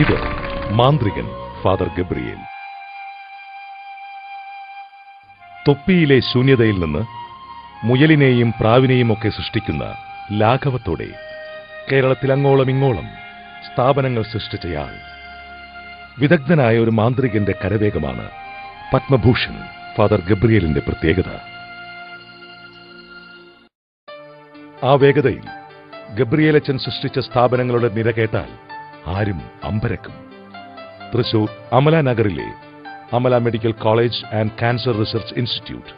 ഇത് മാന്ത്രികൻ father Gabriel. തൊപ്പിയിലെ ശൂന്യതയിൽ നിന്ന് മുയലിനെയും പ്രാവിനെയും ഒക്കെ സൃഷ്ടിക്കുന്ന ലാഘവത്തോടെ കേരളത്തിൽ അങ്ങോളം ഇങ്ങോളം സ്ഥാപനങ്ങൾ സൃഷ്ടിച്ചയാൾ. വിദഗ്ധനായ ഒരു മാന്ത്രികന്റെ കരവേഗമാണ് പത്മഭൂഷൺ ഫാദർ ഗബ്രിയേലിന്റെ പ്രത്യേകത. ആ വേഗതയിൽ ഗബ്രിയേലച്ചൻ സൃഷ്ടിച്ച സ്ഥാപനങ്ങളുടെ നിര കേട്ടാൽ ആരും അമ്പരക്കും. തൃശൂർ അമല നഗറിലെ Amala medical college and cancer research institute,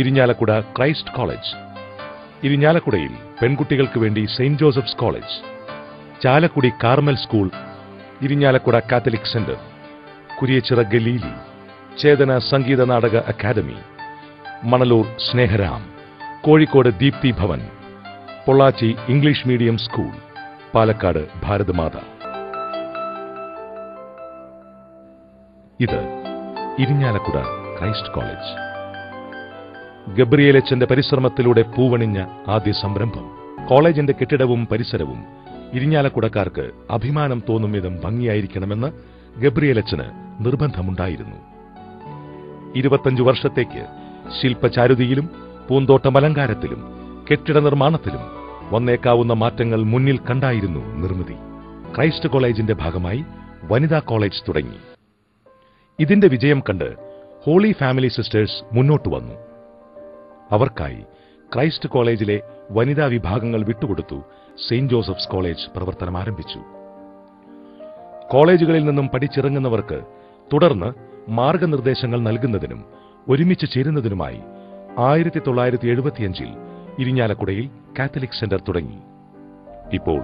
Irinjalakuda Christ college, ഇരിഞ്ഞാലക്കുടയിൽ പെൺകുട്ടികൾക്ക് വേണ്ടി Saint Joseph's college, Chalakudy Carmel school, Irinjalakuda Catholic centre, Kuriachira Galilee, Chetana Sangeetha Nataka academy, Manalur Sneharam, Kozhikode Deepthi Bhavan, Pollachi English medium school, Palakkad Bharathamatha. ഇത് ഇരിഞ്ഞാലക്കുട ക്രൈസ്റ്റ് കോളേജ്. ഗബ്രിയേലച്ചന്റെ പരിശ്രമത്തിലൂടെ പൂവണിഞ്ഞ ആദ്യ സംരംഭം. കോളേജിന്റെ കെട്ടിടവും പരിസരവും ഇരിഞ്ഞാലക്കുടക്കാർക്ക് അഭിമാനം തോന്നും വിധം ഭംഗിയായിരിക്കണമെന്ന് ഗബ്രിയേലച്ചന് നിർബന്ധമുണ്ടായിരുന്നു. 25 വർഷത്തേക്ക് ശില്പചാരുതിയിലും പൂന്തോട്ടമലങ്കാരത്തിലും കെട്ടിട നിർമ്മാണത്തിലും വന്നേക്കാവുന്ന മാറ്റങ്ങൾ മുന്നിൽ കണ്ടായിരുന്നു നിർമ്മിതി. ക്രൈസ്റ്റ് കോളേജിന്റെ ഭാഗമായി വനിതാ കോളേജ് തുടങ്ങി. ഇതിന്റെ വിജയം കണ്ട് ഹോളി ഫാമിലി സിസ്റ്റേഴ്സ് മുന്നോട്ടു വന്നു. അവർക്കായി ക്രൈസ്റ്റ് കോളേജിലെ വനിതാ വിഭാഗങ്ങൾ വിട്ടുകൊടുത്തു സെയിന്റ് ജോസഫ്സ് കോളേജ് പ്രവർത്തനം ആരംഭിച്ചു. കോളേജുകളിൽ നിന്നും പഠിച്ചിറങ്ങുന്നവർക്ക് തുടർന്ന് മാർഗനിർദ്ദേശങ്ങൾ നൽകുന്നതിനും ഒരുമിച്ച് ചേരുന്നതിനുമായി 1975 ഇരിഞ്ഞാലക്കുടയിൽ കാത്തലിക് സെന്റർ തുടങ്ങി. ഇപ്പോൾ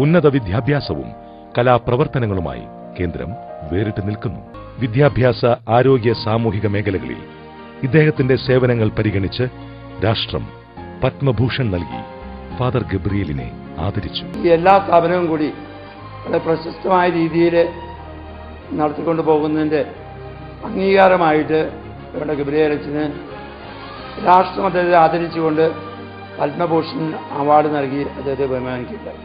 ഉന്നത വിദ്യാഭ്യാസവും കലാപ്രവർത്തനങ്ങളുമായി കേന്ദ്രം വേറിട്ട് നിൽക്കുന്നു. വിദ്യാഭ്യാസ, ആരോഗ്യ, സാമൂഹിക മേഖലകളിൽ ഇദ്ദേഹത്തിന്റെ സേവനങ്ങൾ പരിഗണിച്ച് രാഷ്ട്രം പത്മഭൂഷൺ നൽകി ഫാദർ ഗബ്രിയേലിനെ ആദരിച്ചു. ഈ എല്ലാ സ്ഥാപനവും കൂടി വളരെ പ്രശസ്തമായ രീതിയിൽ നടത്തിക്കൊണ്ടു പോകുന്നതിന്റെ അംഗീകാരമായിട്ട് ഇവിടെ ഗബ്രിയേലച്ചന് രാഷ്ട്രം അദ്ദേഹത്തെ ആദരിച്ചുകൊണ്ട് പത്മഭൂഷൺ അവാർഡ് നൽകി അദ്ദേഹത്തെ ബഹുമാനിക്കുകയുണ്ടായി.